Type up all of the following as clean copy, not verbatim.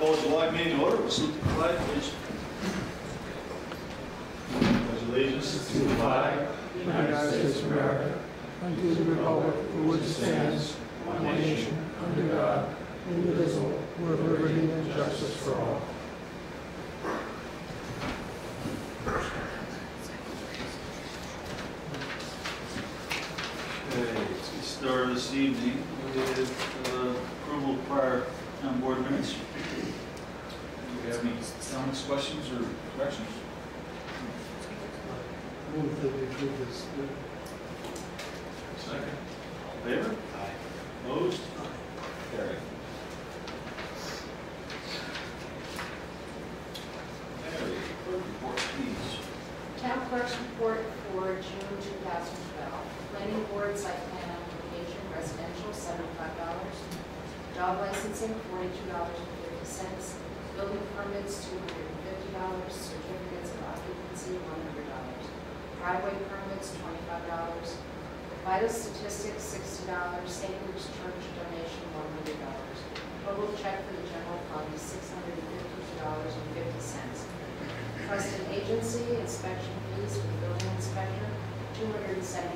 Call July meeting to order. We'll salute the flag, please. Pledge allegiance to the flag of the United States of America, and to the republic for which it stands, one nation, under God, indivisible, with liberty and justice for all. Okay, let's get started this evening with approval of prior town board minutes. Do you have any comments, questions, or corrections? Move that we approve this. Second. All in favor? Aye. Opposed? Carried. Mary, clerk report, please. Town clerk's report for June 2012. Planning board site plan application, residential, $75. Dog licensing, $42.50. Building permits, $250. Certificates of occupancy, $100. Driveway permits, $25. Vital statistics, $60. St. Luke's Church donation, $100. Total check for the general fund is $652.50. Trust and agency inspection fees for the building inspector, $275.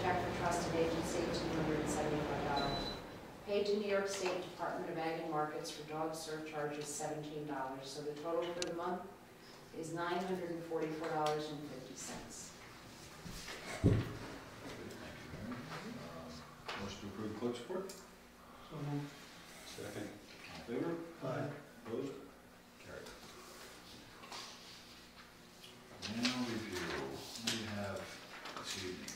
Check for trust and agency, $275. Paid to New York State Department of Ag and Markets for dog surcharges, $17. So the total for the month is $944.50. Motion to approve the clerk's report? So moved. Second. All in favor? Aye. Opposed? Carried. Now review. We have this evening.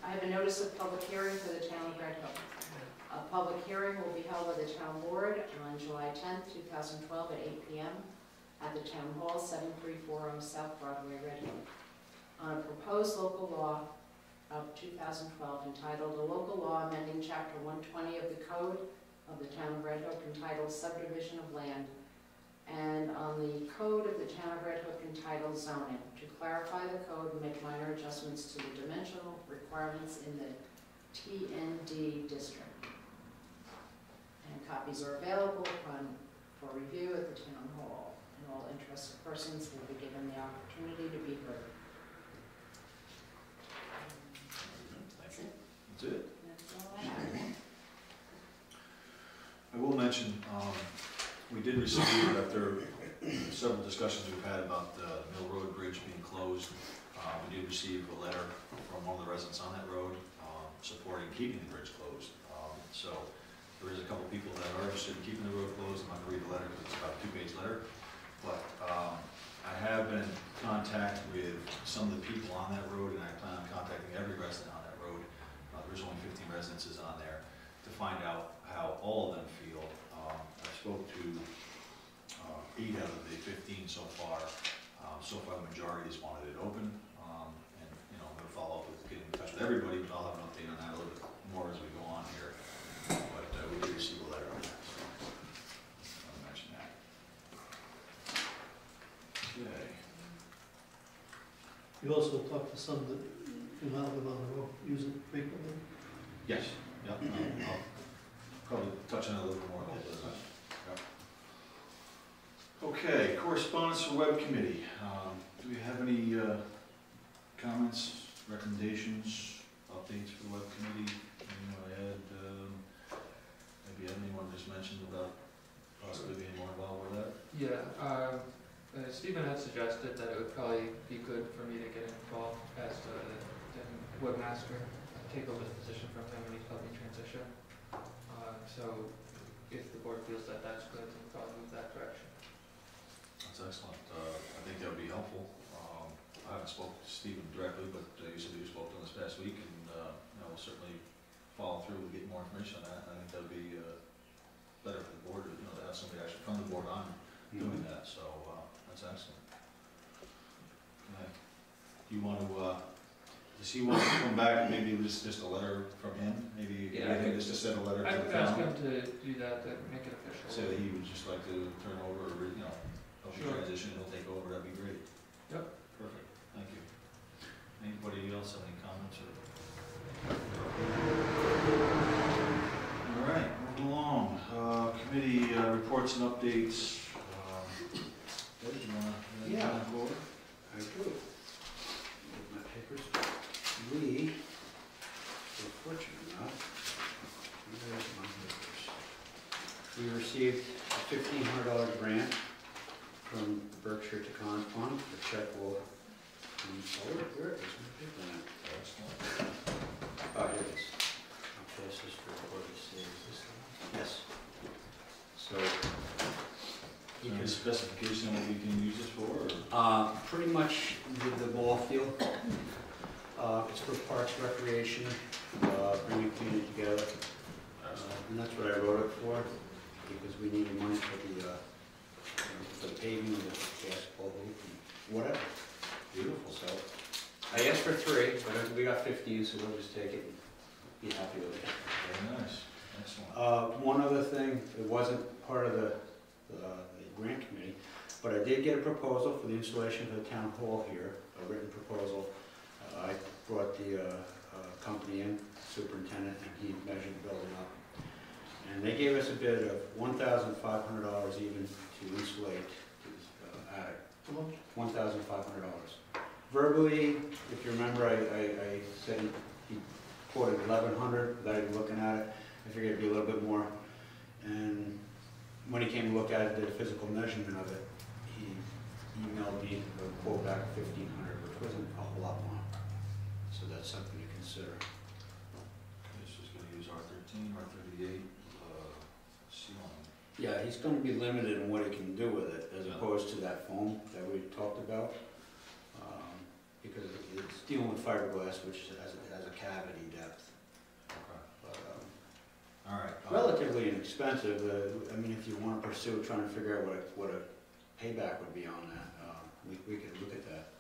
I have a notice of public hearing for the town of Red Hook. A public hearing will be held by the town board on July 10th, 2012 at 8 p.m. at the Town Hall, 7340 South Broadway, Red Hook, on a proposed local law of 2012 entitled A Local Law Amending Chapter 120 of the Code of the Town of Red Hook entitled Subdivision of Land, and on the Code of the Town of Red Hook entitled Zoning, to clarify the code and make minor adjustments to the dimensional requirements in the TND district. And copies are available for review at the Town Hall, and all interested persons will be given the opportunity to be heard. Thank you. That's it. That's all I have. I will mention, we did receive, after several discussions we've had about the Mill Road Bridge being closed, we did receive a letter from one of the residents on that road supporting keeping the bridge closed. So there is a couple people that are interested in keeping the road closed. I'm not going to read the letter because it's about a 2-page letter. But I have been in contact with some of the people on that road, and I plan on contacting every resident on that road. There's only 15 residences on there, to find out how all of them feel. I spoke to 8 out of the 15 so far. So far, the majority just wanted it open, and I'm going to follow up with getting in touch with everybody, but I'll have an update on that a little bit more as we go on here. But we did receive a letter on that, so I'll mention that. Okay. You also talked to some that do not live on the road, use it frequently. Yes. Yep. I'll probably touch on it a little bit more. Yep. Okay, correspondence for web committee. Do we have any comments, recommendations, updates for the web committee? Anything I had? Maybe anyone just mentioned about possibly being more involved with that? Yeah, Stephen had suggested that it would probably be good for me to get involved as the webmaster, take over the position from him when he's helping transition. So if the board feels that that's good, then we'll probably move that direction. That's excellent. I think that would be helpful. I haven't spoken to Stephen directly, but you said you spoke to him this past week, and we'll certainly follow through and get more information on that. I think that would be better for the board, to have somebody actually from the board on doing that. So that's excellent. Okay. Do you want to? Does he want to come back and maybe just a letter from him? Maybe just to send a letter to the town? I could ask him to do that, to make it official. Say that he would just like to turn over, help you Sure. transition, he'll take over, that'd be great. Yep. Perfect, thank you. Anybody else have any comments or? All right, moving along, committee reports and updates. Ed, you wanna go over? I do. With my papers. We were fortunate enough. Where's my papers? We received a $1,500 grant from Berkshire to Con Fund. The check will, where is my paper now? Oh, here it is. Okay, this is for what it says. Yes. So, You can specification on what we can use this for, or? pretty much the ball field. It's for parks, recreation, bringing community together. And that's what I wrote it for, because we needed money for the paving and the basketball hoop and whatever. Beautiful. So, I asked for 3, but we got 15, so we'll just take it and be happy with it. Very nice, excellent. One other thing, it wasn't part of the grant committee, but I did get a proposal for the installation of the town hall here, a written proposal. I brought the company in, superintendent, and he measured the building up. And they gave us a bid of $1,500 even to insulate the attic. $1,500. Verbally, if you remember, I said he quoted $1,100 without even looking at it. I figured it'd be a little bit more. And when he came to look at it, did a physical measurement of it, he emailed me a quote back of $1,500, which wasn't a whole lot more. So that's something to consider. This is gonna use R13, R38, ceiling. Yeah, he's going to be limited in what he can do with it, as Yeah. opposed to that foam that we talked about. Because it's dealing with fiberglass, which has a cavity depth. Okay. But, All right. relatively inexpensive. I mean, if you want to pursue trying to figure out what a payback would be on that, we could look at that.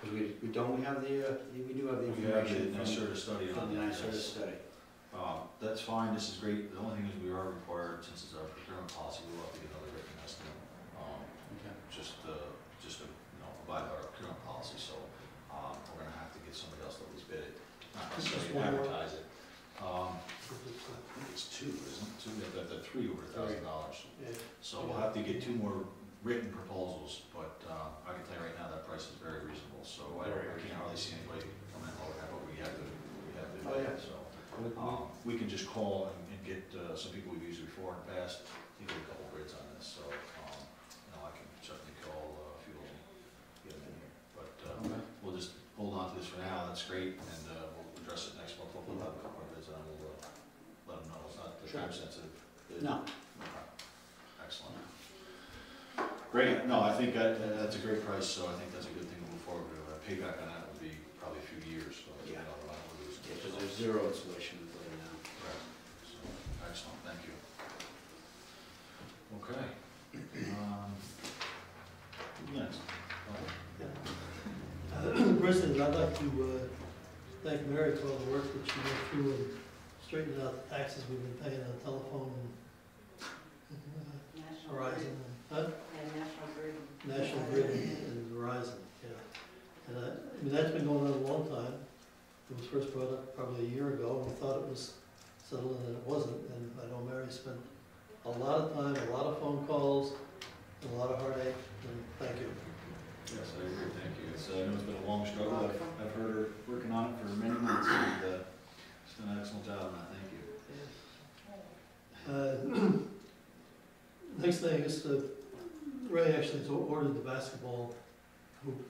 Because we do have the information NYSERDA study from on the that. NYSERDA Yes. study. That's fine, this is great. The only thing is we are required, since it's our procurement policy, we'll have to get another written estimate. Okay. Just to, abide by our procurement policy, so, we're gonna have to get somebody else to at least bid it, not necessarily Just one more. advertise it. I think it's 2, isn't it? 2, we have the 3 over $1,000. Yeah. So we'll have to get 2 more written proposals, but, I can tell you right now, that price is very reasonable, so I can't hardly see anybody coming in lower than that, but we have to Oh, yeah. so. We can just call and get some people we've used before in the past, you get a couple bids on this, so, I can certainly call a few of them, get them in here. But we'll just hold on to this for now, that's great, and we'll address it next month, we'll have a couple more bids on, we'll let them know, it's not the time sensitive. No. Okay. Excellent. Great, no, I think that's a great price, so I think that's a good thing to move forward with. Payback on that would be probably a few years, so. Yeah. we're not gonna lose. Because there's 0 insulation right now. Right, so, excellent, thank you. Okay. Next. President, I'd like to thank Mary for all the work that she went through and straightened out the taxes we've been paying on telephone and National Verizon, Grid. and And National Grid. National Grid and Verizon, yeah. And I mean, that's been going on a long time. It was first brought up probably a year ago, and we thought it was settled, and it wasn't. And I know Mary spent a lot of time, a lot of phone calls, and a lot of heartache, and thank you. Yes, I agree, thank you. I know it's been a long struggle, I've heard her working on it for many months, and she's done an excellent job on that, thank you. Next thing is Ray actually has ordered the basketball hoop.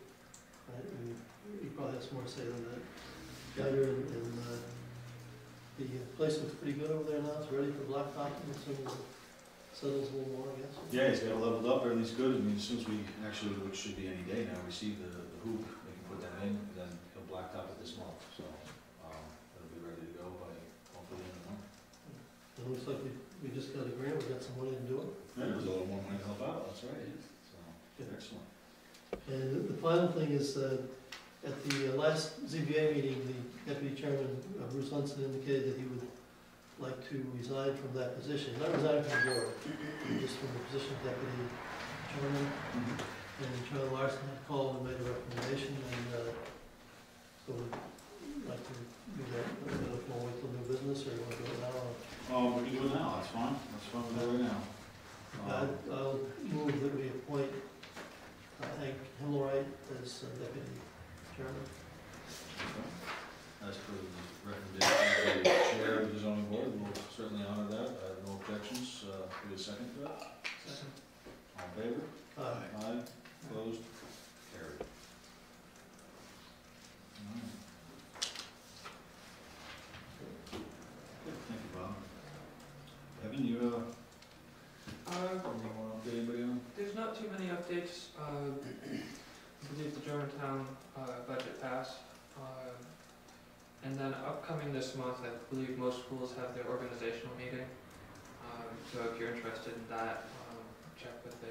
Right? And he probably has more to say than that. Got here and the place looks pretty good over there now. It's ready for blacktopping as soon as it settles a little more, I guess. Yeah, he's got it leveled up, everything's good, I mean, as soon as we actually, which should be any day now, receive the hoop, we can put that in, then he'll blacktop it this month, so, it'll be ready to go by hopefully the end of the month. It looks like we just got a grant, we got some money to do it. Yeah, there's a little more money to help out, that's right, so, excellent. And the final thing is, at the last ZBA meeting, the deputy chairman, Bruce Hunson, indicated that he would like to resign from that position, not resign from the board, just from the position of deputy chairman, and Chairman Larson had called and made a recommendation, and so we'd like to do that. I don't know if we'll wait till new business, or you want to do it now. Oh, we can do it now, that's fine, we'll do it right now. I'll move that we appoint Hank Himmelwright as deputy chairman. As per the recommendation of the chair of the zoning board, we'll certainly honor that. I have no objections. Give a second to that. Second. All in favor? Aye. Opposed? Carried. All right. Good, thank you, Bob. Kevin, you, want to update anybody on? There's not too many updates. I believe the Germantown budget passed. And then upcoming this month, I believe most schools have their organizational meeting. So if you're interested in that, check with the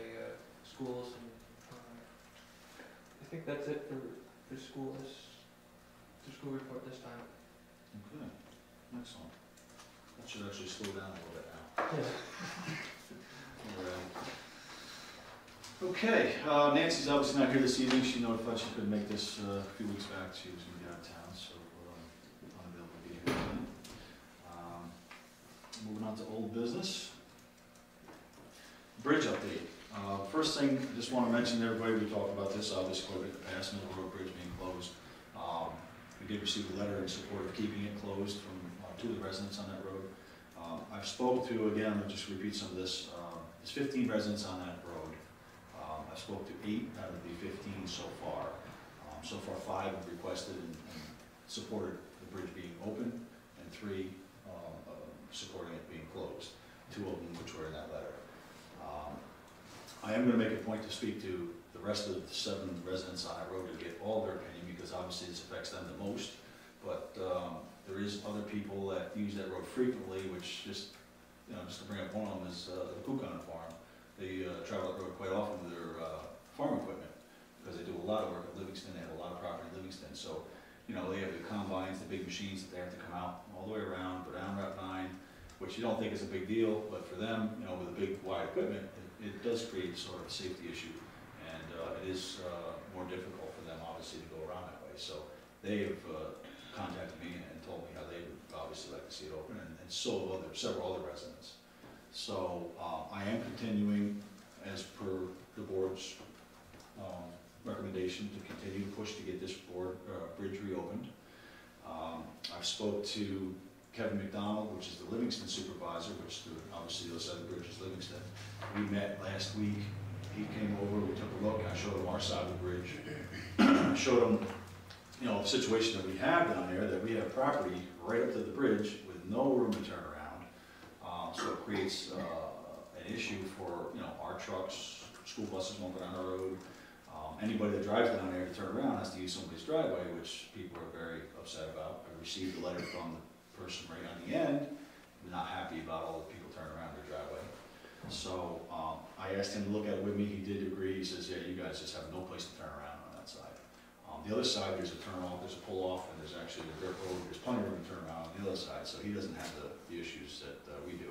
schools. And I think that's it for school report this time. Okay, excellent. That should actually slow down a little bit now. Yeah. All right. Okay, Nancy's obviously not here this evening. She notified she couldn't make this a few weeks back. She was going to be out of town, so unavailable to be here tonight. Moving on to old business. Bridge update. First thing, I just want to mention to everybody, we talked about this obviously quite a bit in the past, Mill Road Bridge being closed. We did receive a letter in support of keeping it closed from two of the residents on that road. I've spoke to, again, I'll just repeat some of this, there's 15 residents on that road. I spoke to 8 out of the 15 so far. So far 5 have requested and supported the bridge being open, and 3 supporting it being closed. 2 of them which were in that letter. I am going to make a point to speak to the rest of the 7 residents on that road to get all their opinion, because obviously this affects them the most. But there is other people that use that road frequently, which just to bring up one of them is the Kukan farm. They travel that road quite often with their farm equipment, because they do a lot of work at Livingston. They have a lot of property in Livingston. So, they have the combines, the big machines that they have to come out all the way around, go down Route 9, which you don't think is a big deal, but for them, with the big wide equipment, it does create sort of a safety issue, and it is more difficult for them, obviously, to go around that way. So they have contacted me and told me how they would obviously like to see it open, and so have several other residents. So I am continuing, as per the board's recommendation, to continue to push to get this bridge reopened. I've spoke to Kevin McDonald, which is the Livingston supervisor, which obviously those other bridges, Livingston. We met last week. He came over, we took a look, and I showed him our side of the bridge. I showed him, the situation that we have down there, that we have property right up to the bridge with no room to turn around. So it creates an issue for, our trucks, school buses won't go down the road. Anybody that drives down there to turn around has to use somebody's driveway, which people are very upset about. I received a letter from the person right on the end, not happy about all the people turning around their driveway. So I asked him to look at it with me. He did agree. He says, yeah, you guys just have no place to turn around on that side. The other side, there's a turn off, there's a pull off, and there's actually a dirt road. There's plenty of room to turn around on the other side, so he doesn't have the issues that we do.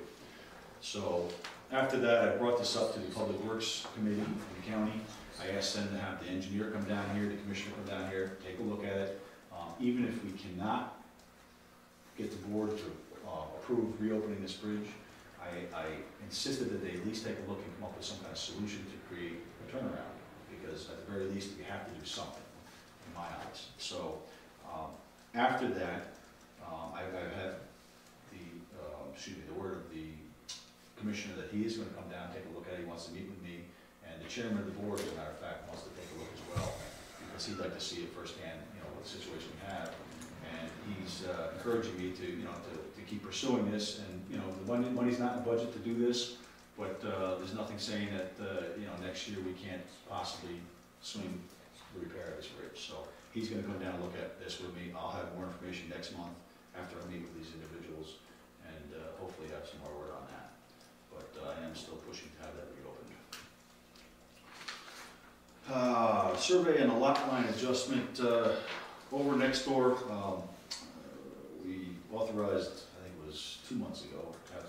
So after that, I brought this up to the Public Works Committee in the county. I asked them to have the engineer come down here, the commissioner come down here, take a look at it. Even if we cannot get the board to approve reopening this bridge, I insisted that they at least take a look and come up with some kind of solution to create a turnaround, because at the very least we have to do something, in my eyes. So after that, I've had the word of the commissioner that he is going to come down, take a look at it. He wants to meet with me, and the chairman of the board, as a matter of fact, wants to take a look as well, because he'd like to see it firsthand, what situation we have. And he's encouraging me to keep pursuing this. And the money's not in the budget to do this, but there's nothing saying that next year we can't possibly swing the repair of this bridge. So he's going to come down and look at this with me. I'll have more information next month after I meet with these individuals, and hopefully have some more word on that. But I am still pushing to have that reopened. Survey and a lot line adjustment over next door. We authorized, I think it was 2 months ago, to have